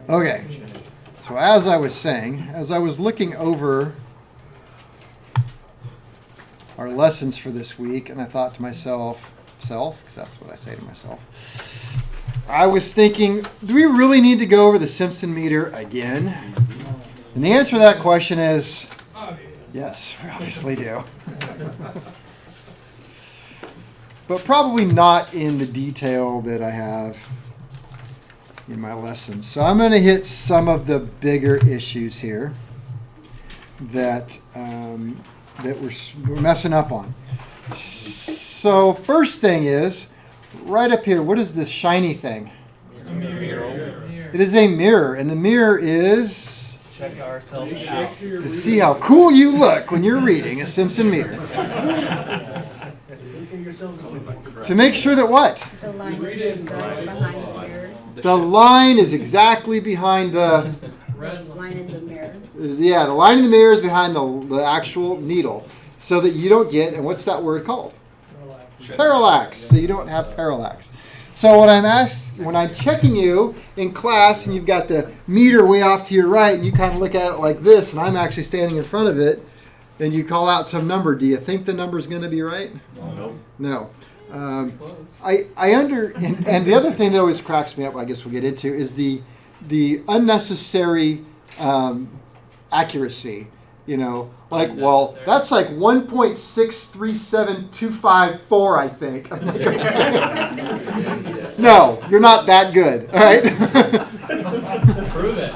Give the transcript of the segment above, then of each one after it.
Okay, so as I was saying, as I was looking over our lessons for this week, and I thought to myself, because that's what I say to myself, I was thinking, do we really need to go over the Simpson meter again? And the answer to that question is, yes, we obviously do. But probably not in the detail that I have in my lessons. So I'm going to hit some of the bigger issues here that we're messing up on. So first thing is, right up here, what is this shiny thing? It's a mirror. It is a mirror, and the mirror is Check ourselves out. to see how cool you look when you're reading a Simpson meter. To make sure that what? The line is exactly behind the mirror. The line is exactly behind the... Line in the mirror. Yeah, the line in the mirror is behind the actual needle, so that you don't get, and what's that word called? Parallax. So you don't have parallax. So when I'm checking you in class, and you've got the meter way off to your right, and you kind of look at it like this, and I'm actually standing in front of it, and you call out some number, do you think the number's going to be right? No. And the other thing that always cracks me up, I guess we'll get into, is the unnecessary accuracy. You know, like, well, that's like 1.637254, I think. No, you're not that good, all right? Prove it.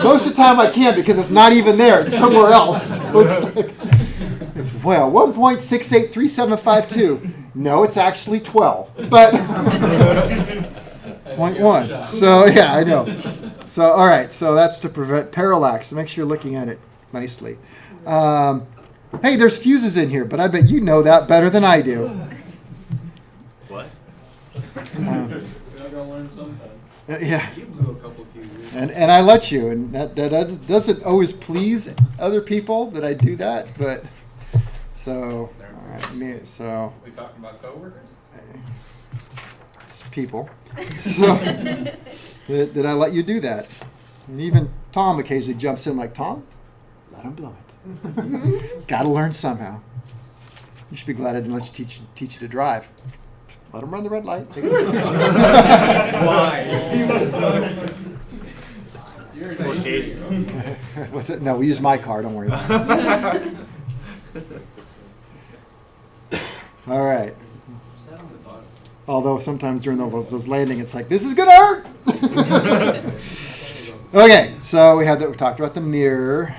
Most of the time I can't because it's not even there. It's somewhere else. It's 1.683752. No, it's actually 12. But 0.1. So, yeah, I know. So, all right. So that's to prevent parallax. So make sure you're looking at it nicely. Hey, there's fuses in here, but I bet you know that better than I do. What? Yeah. And I let you, and that doesn't always please other people that I do that, but so all right, so We talking about coworkers? it's people. So did I let you do that? And even Tom occasionally jumps in like, Tom, let him blow it. Got to learn somehow. You should be glad I didn't let you teach you to drive. Let him run the red light. Why? What's it? No, we use my car. Don't worry about it. All right. Although sometimes during those landing, it's like, this is gonna hurt. Okay, so we talked about the mirror.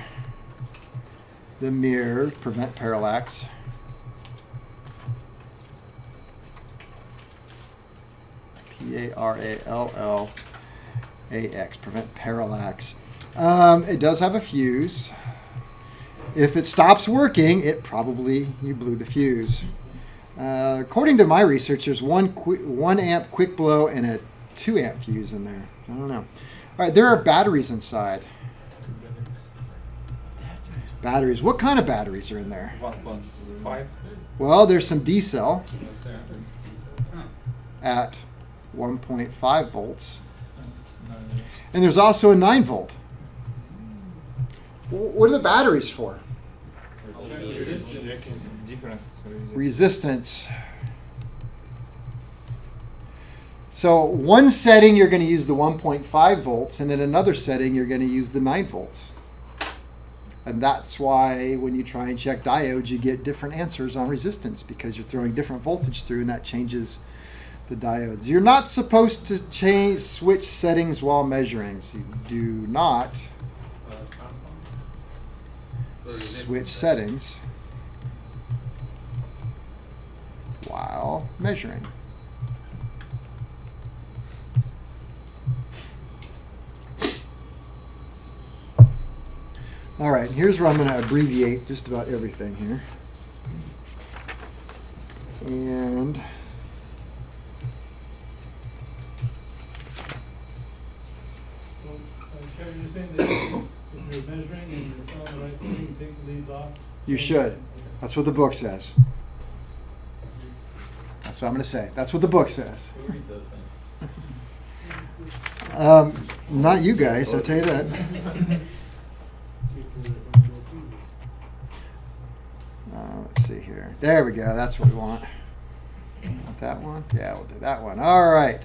The mirror, prevent parallax. Parallax, prevent parallax. It does have a fuse. If it stops working, you blew the fuse. According to my research, there's 1 amp quick blow and a 2 amp fuse in there. I don't know. All right, there are batteries inside. Batteries. What kind of batteries are in there? 1.5. Well, there's some D cell at 1.5 volts. And there's also a 9 volt. What are the batteries for? Resistance. So one setting you're going to use the 1.5 volts, and in another setting you're going to use the 9 volts. And that's why when you try and check diodes, you get different answers on resistance because you're throwing different voltage through, and that changes the diodes. You're not supposed to switch settings while measuring. So you do not switch settings while measuring. All right, here's where I'm going to abbreviate just about everything here. And Kevin, you're saying that if you're measuring and it's not the right setting, you take the leads off? you should. That's what the book says. That's what I'm going to say. That's what the book says. Who reads those things? Not you guys, I'll tell you that. Let's see here. There we go. That's what we want. Want that one? Yeah, we'll do that one. All right.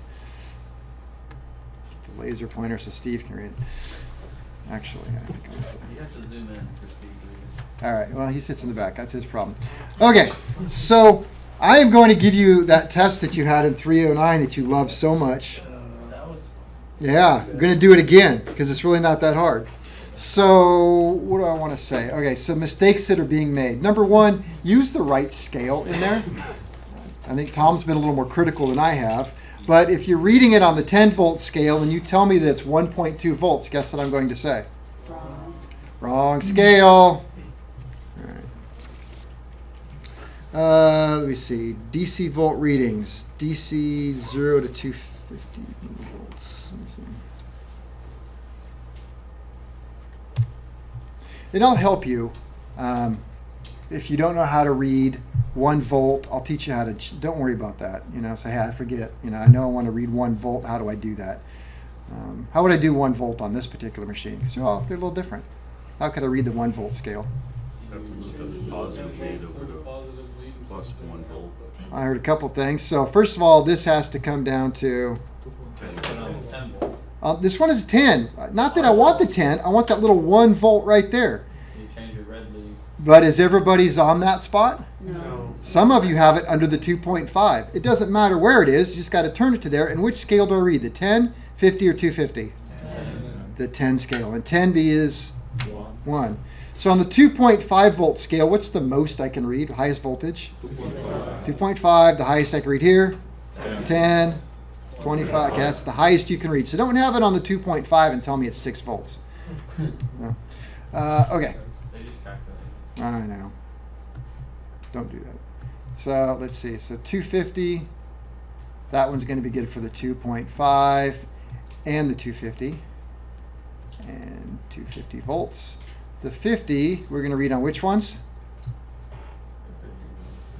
The laser pointer so Steve can read it. Actually, I think I'm You have to zoom in for speed reading. all right. Well, he sits in the back. That's his problem. Okay. So I am going to give you that test that you had in 309 that you loved so much. That was Yeah, I'm going to do it again because it's really not that hard. So what do I want to say? Okay, so mistakes that are being made. Number one, use the right scale in there. I think Tom's been a little more critical than I have. But if you're reading it on the 10-volt scale and you tell me that it's 1.2 volts, guess what I'm going to say? Wrong. Wrong scale. All right. Let me see. DC volt readings. DC 0 to 250 millivolts. Let me see. And I'll help you. If you don't know how to read 1 volt, I'll teach you how to. Don't worry about that. Say, hey, I forget. I know I want to read 1 volt. How do I do that? How would I do 1 volt on this particular machine? Because they're a little different. How could I read the 1 volt scale? You have to move the positive lead over to plus 1 volt. I heard a couple things. So first of all, this has to come down to. 10 volt. This one is 10. Not that I want the 10. I want that little 1 volt right there. You change your red lead. But is everybody's on that spot? No. Some of you have it under the 2.5. It doesn't matter where it is. You just got to turn it to there. And which scale do I read? The 10, 50, or 250? 10. The 10 scale. And 10B is 1. So on the 2.5 volt scale, what's the most I can read? Highest voltage? 2.5. The highest I can read here? 10. 25. Okay, that's the highest you can read. So don't have it on the 2.5 and tell me it's 6 volts. No. Okay. They just calculate. I know. Don't do that. So let's see. So 250. That one's going to be good for the 2.5 and the 250. And 250 volts. The 50, we're going to read on which ones?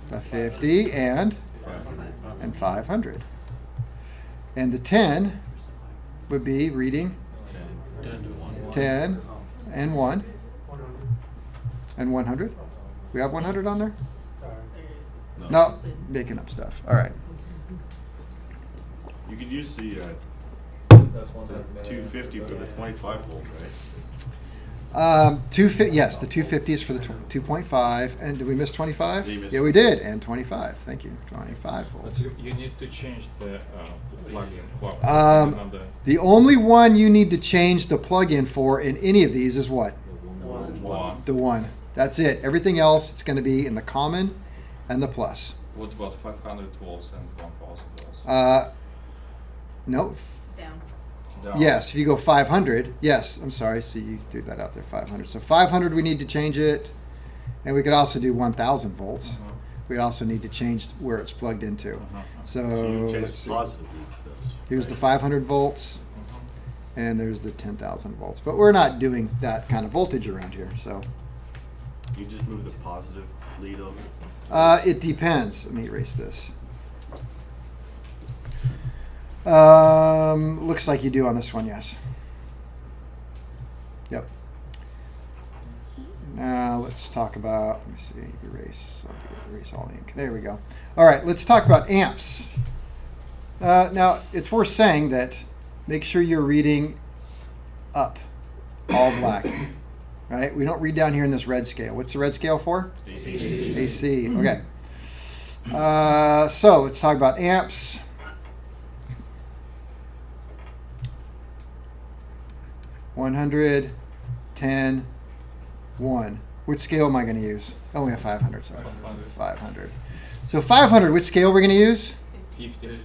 The 50 and 500. And the 10 would be reading 10 and 1 and 100. We have 100 on there? No, making up stuff. All right. You could use the That's 250 for the 25 volt, right? Yes, the 250 is for the 2.5. And did we miss 25? Yeah, you missed Yeah, we did. And 25. Thank you. 25 volts. But you need to change the plug-in. The only one you need to change the plug-in for in any of these is what? One. The 1. That's it. Everything else, it's going to be in the common and the plus. What about 500 volts and 1000 volts? No. Down. Down. Yes, if you go 500, yes, I'm sorry, so you threw that out there, 500. So 500, we need to change it. And we could also do 1000 volts. Uh-huh. We'd also need to change where it's plugged into. So So you change let's the see. positive lead to those. Here's the 500 volts, and there's the 10,000 volts. But we're not doing that kind of voltage around here, so. You just move the positive lead over. It depends. Let me erase this. Looks like you do on this one, yes. Yep. Now let's talk about, let me see, erase all the ink. There we go. All right, let's talk about amps. Now, it's worth saying that make sure you're reading up, all black. Right? We don't read down here in this red scale. What's the red scale for? AC. AC. Okay. So let's talk about amps. $100, 10, 1. Which scale am I going to use? Oh, we have 500. Sorry. 500. So 500, which scale we're going to use? 50.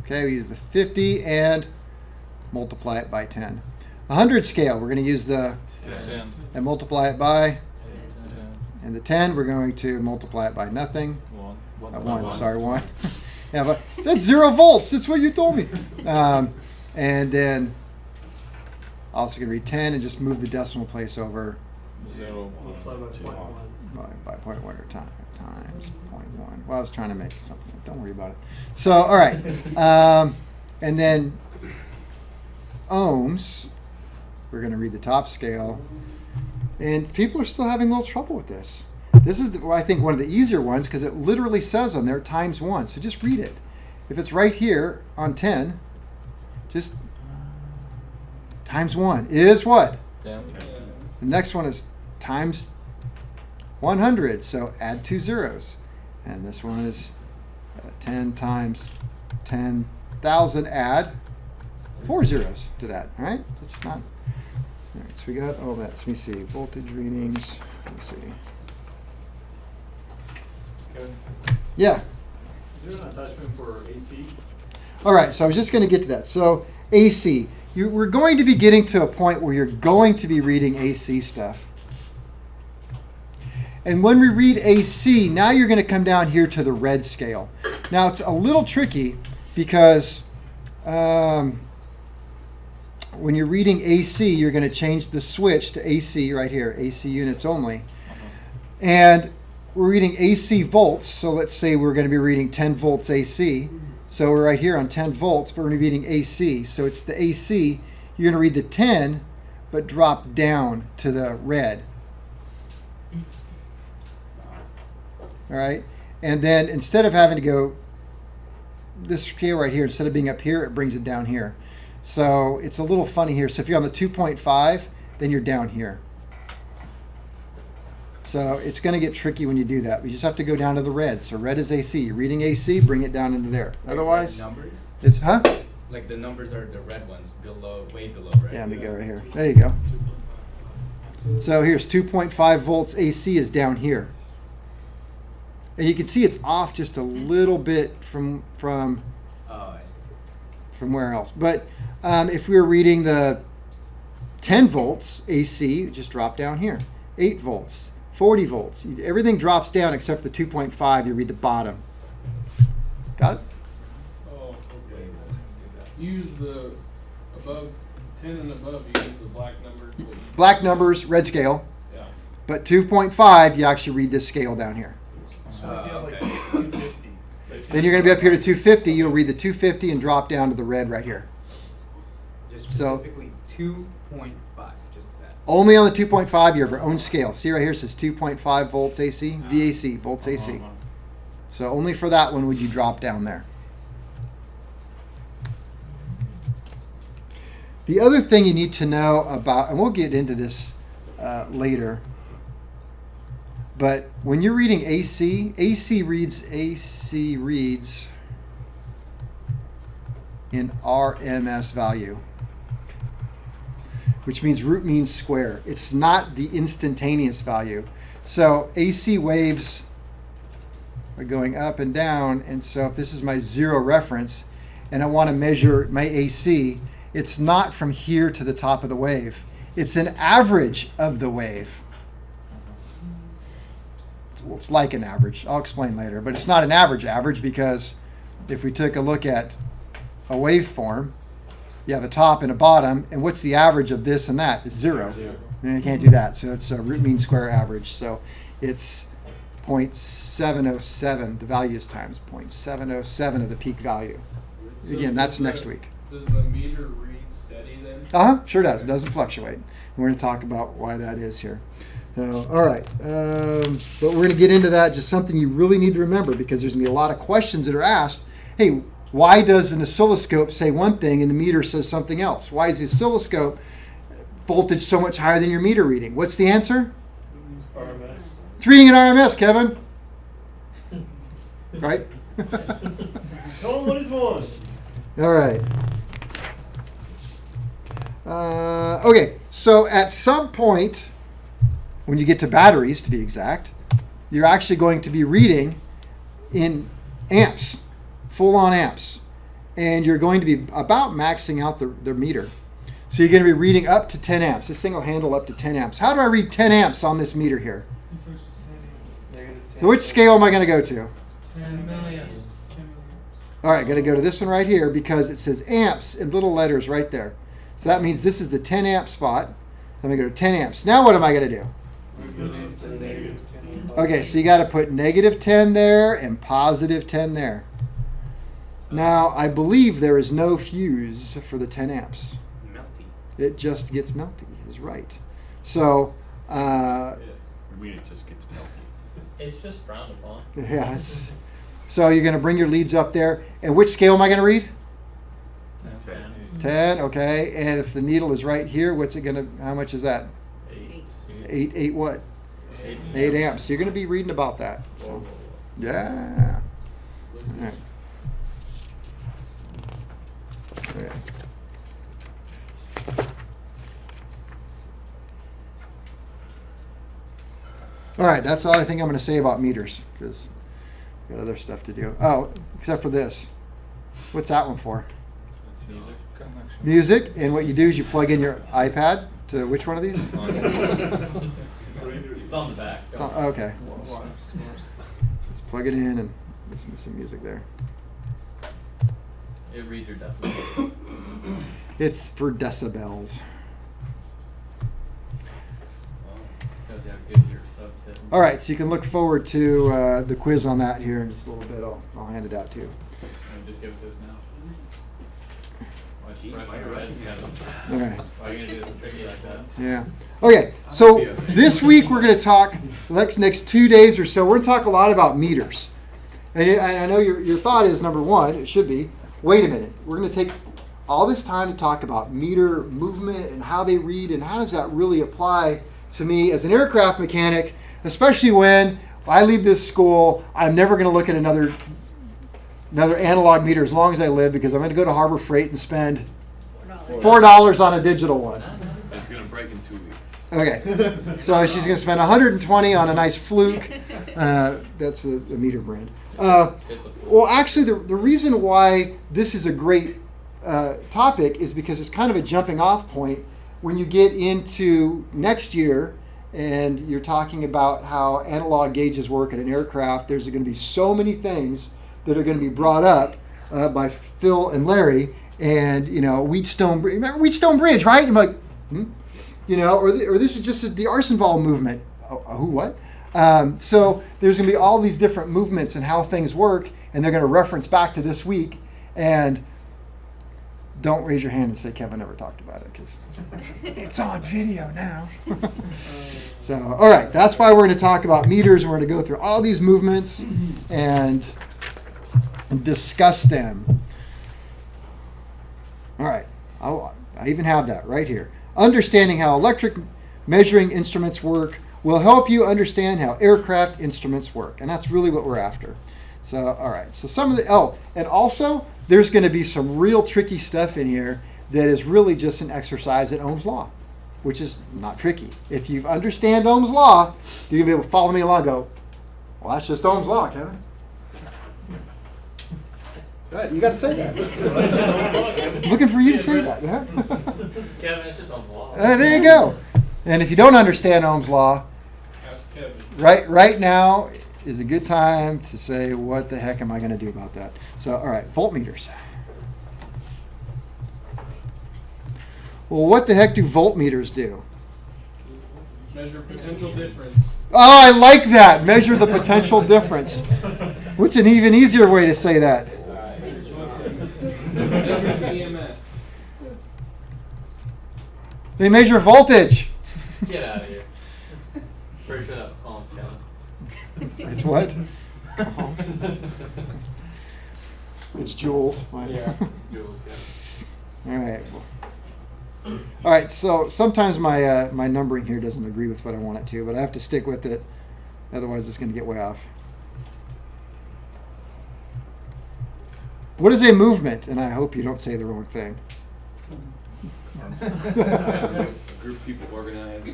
Okay, we use the 50 and multiply it by 10. 100 scale, we're going to use the 10. and multiply it by, 10. and the 10, we're going to multiply it by nothing. 1. Sorry, 1. Yeah, but that's 0 volts. That's what you told me. And then also going to read 10 and just move the decimal place over 0. by 0.1 or times 0.1. Well, I was trying to make something. Don't worry about it. So, all right. And then ohms. We're going to read the top scale. And people are still having a little trouble with this. This is, I think, one of the easier ones because it literally says on there times 1. So just read it. If it's right here on 10, just times 1 is what? Down. The next one is times 100. So add 2 zeros. And this one is 10 times 10,000. Add 4 zeros to that. All right? It's not. All right, so we got all that. So let me see. Voltage readings. Let me see. Kevin, Yeah. is there an attachment for AC? All right, so I was just going to get to that. So AC. We're going to be getting to a point where you're going to be reading AC stuff. And when we read AC, now you're going to come down here to the red scale. Now it's a little tricky because when you're reading AC, you're going to change the switch to AC right here, AC units only. And we're reading AC volts, so let's say we're going to be reading 10 volts AC. So we're right here on 10 volts, but we're going to be reading AC. So it's the AC. You're going to read the 10, but drop down to the red. All right? And then instead of having to go this scale right here, instead of being up here, it brings it down here. So it's a little funny here. So if you're on the 2.5, then you're down here. So it's going to get tricky when you do that. We just have to go down to the red. So red is AC. You're reading AC, bring it down into there. Otherwise, numbers? it's, huh? Like the numbers are the red ones, below, way below, right? Yeah, let me go right here. There you go. So here's 2.5 volts AC is down here. And you can see it's off just a little bit from Oh, I see. from where else. But if we were reading the 10 volts AC, just drop down here. 8 volts, 40 volts. Everything drops down except for the 2.5. You read the bottom. Got it? Oh, okay. Use the above 10 and above. You use the black numbers. But you, Black numbers, red scale. yeah. But 2.5, you actually read this scale down here. So if you have like Okay. 250. Then you're going to be up here to 250. You'll read the 250 and drop down to the red right here. Just So- specifically 2.5, just that. Only on the 2.5, you have your own scale. See right here, it says 2.5 volts AC, VAC, volts AC. So only for that one would you drop down there. The other thing you need to know about, and we'll get into this later, but when you're reading AC, AC reads in RMS value, which means root mean square. It's not the instantaneous value. So AC waves are going up and down, and so if this is my 0 reference and I want to measure my AC, it's not from here to the top of the wave. It's an average of the wave. Well, it's like an average. I'll explain later, but it's not an average because if we took a look at a waveform, you have a top and a bottom, and what's the average of this and that? It's 0. And you can't do that, so it's a root mean square average. So it's 0.707. The value is times 0.707 of the peak value. So Again, that's does next the- week. Does the meter read steady then? Sure does. It doesn't fluctuate. And we're going to talk about why that is here. So, all right. But we're going to get into that. Just something you really need to remember because there's going to be a lot of questions that are asked. Hey, why does an oscilloscope say one thing and the meter says something else? Why is the oscilloscope voltage so much higher than your meter reading? What's the answer? RMS. It's reading an RMS, Kevin. Right? Tell them what is one. All right. Okay, so at some point, when you get to batteries, to be exact, you're actually going to be reading in amps, full-on amps, and you're going to be about maxing out the meter. So you're going to be reading up to 10 amps. This thing will handle up to 10 amps. How do I read 10 amps on this meter here? So which scale am I going to go to? 10 million. All right, going to go to this one right here because it says amps in little letters right there. So that means this is the 10 amp spot. Let me go to 10 amps. Now what am I going to do? Okay, so you got to put negative 10 there and positive 10 there. Now, I believe there is no fuse for the 10 amps. No. It just gets melty, is right. So, I mean, it just gets melty. It's just frowned upon. yeah, so you're going to bring your leads up there. And which scale am I going to read? 10, okay. And if the needle is right here, what's it going to, how much is that? 8 what? 8 amps. So you're going to be reading about that. So, yeah. All right. Okay. All right, that's all I think I'm going to say about meters, because I've got other stuff to do. Oh, except for this. What's that one for? That's music connection. Music, and what you do is you plug in your iPad to which one of these? It's on the back. Okay. Let's plug it in and listen to some music there. It reads your decibels. It's for decibels. Because you have good ear sub-tip. All right, so you can look forward to the quiz on that here in just a little bit. I'll hand it out to you. Just give it to us now. Why your heads together? All right. Why are you gonna do something tricky like that? Yeah. Okay. So this week we're going to talk, next 2 days or so, we're going to talk a lot about meters. And I know your thought is, number one, it should be, wait a minute, we're going to take all this time to talk about meter movement and how they read and how does that really apply to me as an aircraft mechanic, especially when I leave this school, I'm never going to look at another analog meter as long as I live, because I'm going to go to Harbor Freight and spend $4 on a digital one. It's gonna break in 2 weeks. Okay, so she's going to spend $120 on a nice Fluke. That's a meter brand. Well, actually, the reason why this is a great topic is because it's kind of a jumping off point when you get into next year and you're talking about how analog gauges work in an aircraft. There's going to be so many things that are going to be brought up by Phil and Larry. And, Wheatstone Bridge. Remember Wheatstone Bridge, right? I'm like, or this is just the Arsenval movement. Who, what? So there's going to be all these different movements and how things work, and they're going to reference back to this week. And don't raise your hand and say Kevin never talked about it, because it's on video now. So, all right, that's why we're going to talk about meters, and we're going to go through all these movements and discuss them. All right, I even have that right here. Understanding how electric measuring instruments work will help you understand how aircraft instruments work. And that's really what we're after. So, all right. So and also there's going to be some real tricky stuff in here that is really just an exercise in Ohm's law, which is not tricky. If you understand Ohm's law, you're going to be able to follow me along and go, well, that's just Ohm's law, Kevin. You got to say that. I'm looking for you to say that. Huh? Kevin, it's just on the wall. There you go. And if you don't understand Ohm's law, Ask Kevin. right now is a good time to say, what the heck am I going to do about that? So, all right, voltmeters. Well, what the heck do voltmeters do? Measure potential difference. Oh, I like that. Measure the potential difference. What's an even easier way to say that? Measures EMF. They measure voltage. Get out of here. Pretty sure that's calm, Kevin. It's what? It's joules. Yeah. All right. All right. So sometimes my numbering here doesn't agree with what I want it to, but I have to stick with it. Otherwise, it's going to get way off. What is a movement? And I hope you don't say the wrong thing. A group of people organized.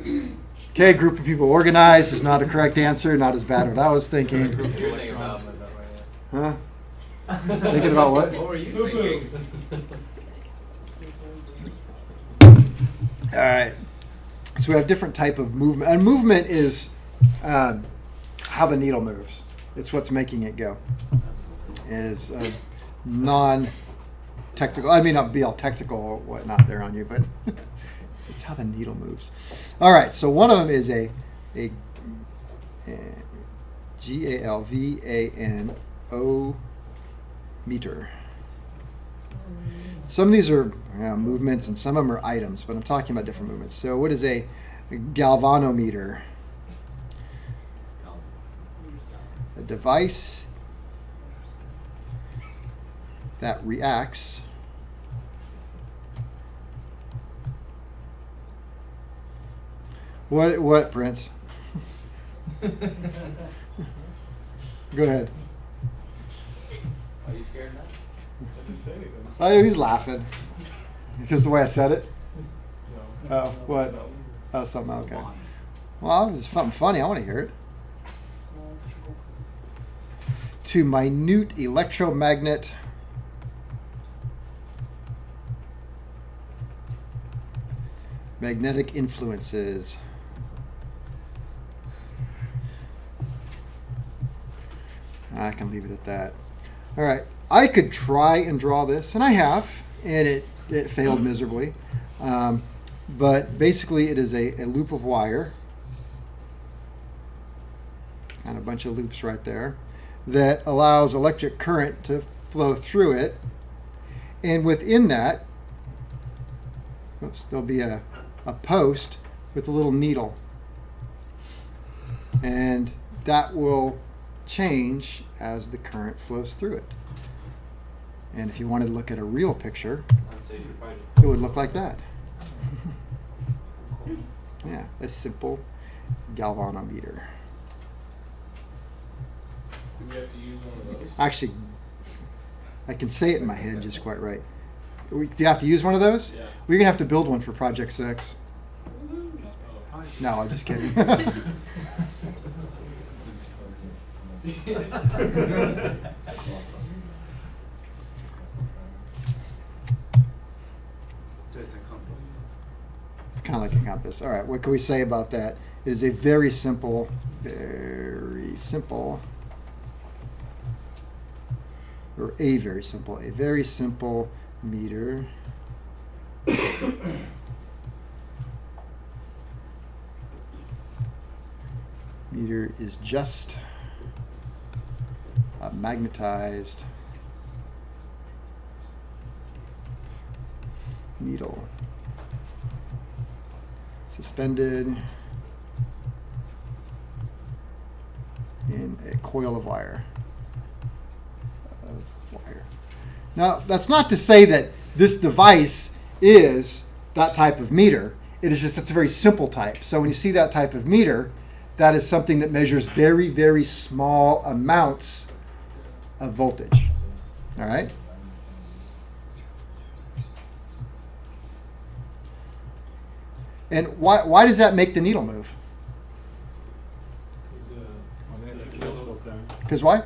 Okay, group of people organized is not a correct answer. Not as bad as what I was thinking. You're thinking about Huh? Thinking about what? What were you thinking? All right. So we have different type of movement. And movement is how the needle moves. It's what's making it go. Is non-technical. I mean, not be all technical or whatnot there on you, but it's how the needle moves. All right. So one of them is a GALVANO meter. Some of these are, movements, and some of them are items, but I'm talking about different movements. So what is a galvanometer? A device that reacts What, Prince? Go ahead. Are you scared now? Oh, he's laughing. Because the way I said it? Oh, what? Oh, something, okay. Well, it was something funny. I want to hear it. To minute electromagnet magnetic influences. I can leave it at that. All right. I could try and draw this, and I have, and it failed miserably. But basically, it is a loop of wire, and a bunch of loops right there, that allows electric current to flow through it. And within that, there'll be a post with a little needle. And that will change as the current flows through it. And if you wanted to look at a real picture, it would look like that. Yeah, a simple galvanometer. Do we have to use one of those? Actually, I can say it in my head just quite right. Do you have to use one of those? Yeah. We're going to have to build one for Project 6. No, I'm just kidding. It's kind of like a compass. All right, what can we say about that? It is a very simple meter. Meter is just a magnetized needle suspended in a coil of wire. Now, that's not to say that this device is that type of meter. It is just that's a very simple type. So when you see that type of meter, that is something that measures very, very small amounts of voltage. All right? And why does that make the needle move? Because why?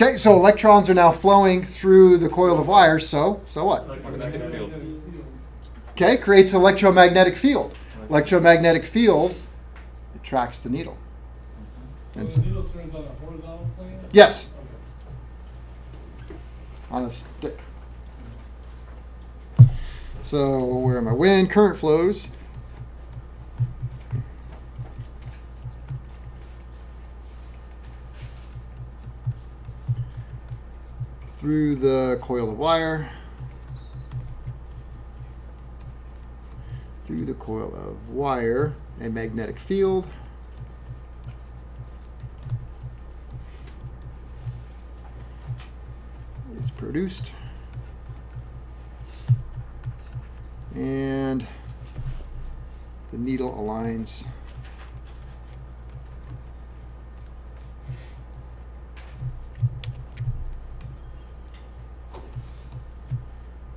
Okay, so electrons are now flowing through the coil of wire, so what? Magnetic field. Okay, creates an electromagnetic field. Electromagnetic field attracts the needle. And So the needle turns on a horizontal plane? yes, Okay. on a stick. So where am I? When current flows through the coil of wire, a magnetic field is produced, and the needle aligns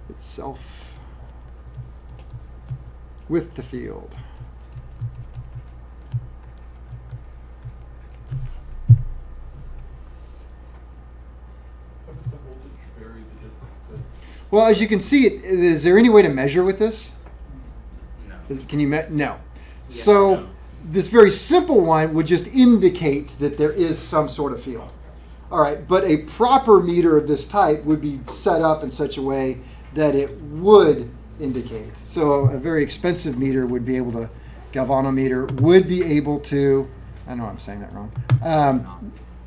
itself with the field. How does the voltage vary the different? Well, as you can see, is there any way to measure with this? No. Can you no? Yeah, So no. this very simple one would just indicate that there is some sort of field. All right, but a proper meter of this type would be set up in such a way that it would indicate. So a very expensive meter would be able to, galvanometer would be able to, I know I'm saying that wrong.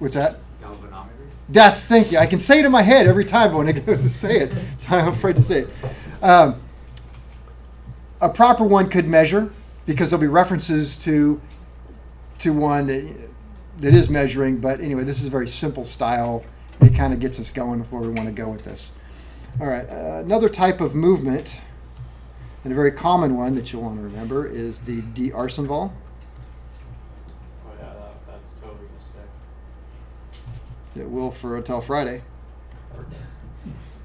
What's that? Galvanometer? Thank you. I can say it in my head every time when it goes to say it, so I'm afraid to say it. A proper one could measure, because there'll be references to one that is measuring. But anyway, this is a very simple style. It kind of gets us going with where we want to go with this. All right, another type of movement, and a very common one that you'll want to remember, is the d'Arsonval. Oh yeah, that's totally a It will for until Friday.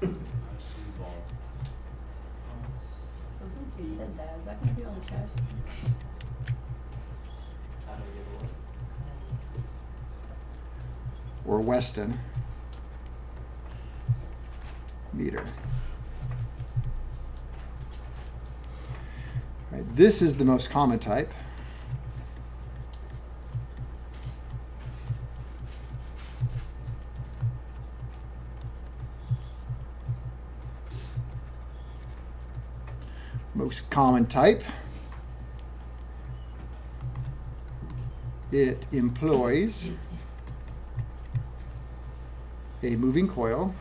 So since you said that, is that gonna be on the chest? I don't give a what. Or Weston meter. All right, this is the most common type. Most common type. It employs a moving coil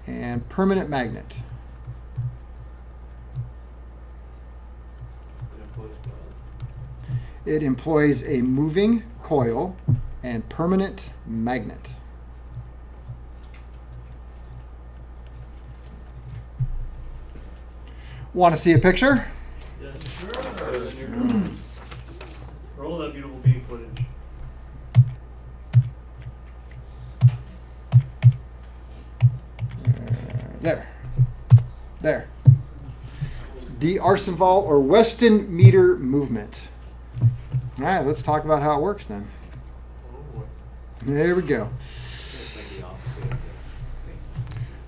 and permanent magnet. It employs a moving coil and permanent magnet. Want to see a picture? Yeah, sure. Roll that beautiful beam footage. There. D'Arsonval or Weston meter movement. All right, let's talk about how it works then. There we go.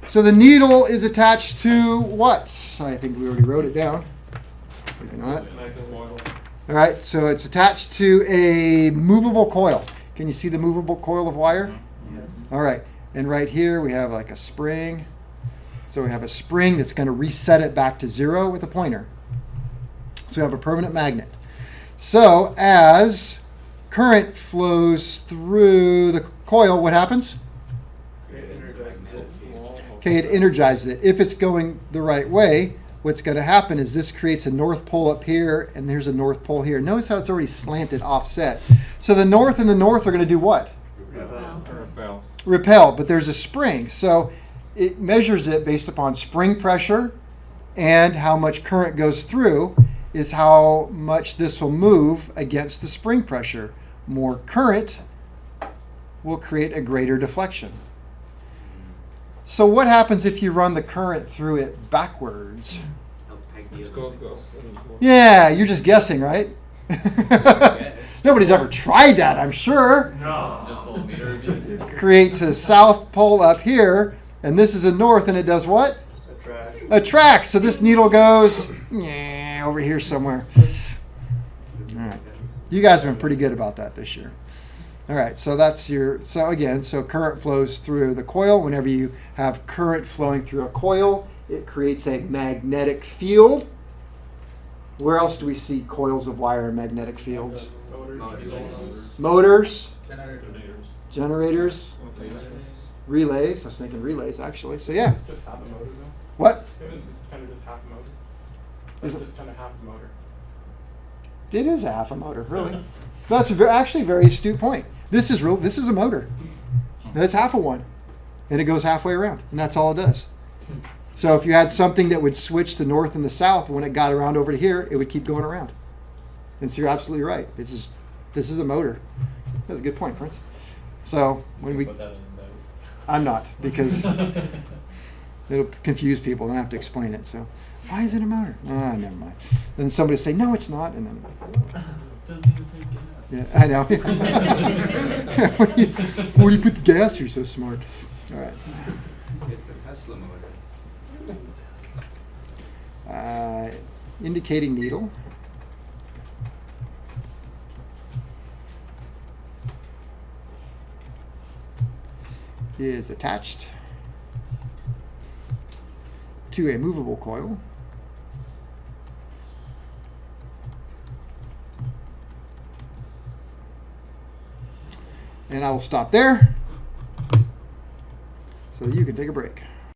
So the needle is attached to what? I think we already wrote it down. Maybe not. All right, so it's attached to a movable coil. Can you see the movable coil of wire? Yes. All right, and right here we have like a spring. So we have a spring that's going to reset it back to 0 with a pointer. So we have a permanent magnet. So as current flows through the coil, what happens? Okay, it energizes it. If it's going the right way, what's going to happen is this creates a north pole up here, and there's a north pole here. Notice how it's already slanted offset. So the north and the north are going to do what? Repel. Repel, but there's a spring. So it measures it based upon spring pressure, and how much current goes through is how much this will move against the spring pressure. More current will create a greater deflection. So what happens if you run the current through it backwards? Let's go. Yeah, you're just guessing, right? Nobody's ever tried that, I'm sure. No. Just the whole meter again. It creates a south pole up here, and this is a north, and it does what? Attracts. So this needle goes over here somewhere. All right. You guys have been pretty good about that this year. All right, so that's so current flows through the coil. Whenever you have current flowing through a coil, it creates a magnetic field. Where else do we see coils of wire and magnetic fields? Motors, generators, relays. I was thinking relays, actually. So yeah. It's just half a motor though. What? It's kind of just half a motor. Is It's it? just kind of half a motor. It is a half a motor, really. That's actually a very astute point. This is real. This is a motor. That's half a one, and it goes halfway around, and that's all it does. So if you had something that would switch the north and the south, when it got around over to here, it would keep going around. And so you're absolutely right. This is a motor. That's a good point, Prince. So when we, Put that in the note. I'm not, because it'll confuse people, and I have to explain it. So why is it a motor? Ah, never mind. Then somebody will say, no, it's not, and then. Doesn't even take gas. Yeah, I know. where do you put the gas? You're so smart. All right. It's a Tesla motor. Indicating needle. Is attached to a movable coil. And I will stop there so that you can take a break.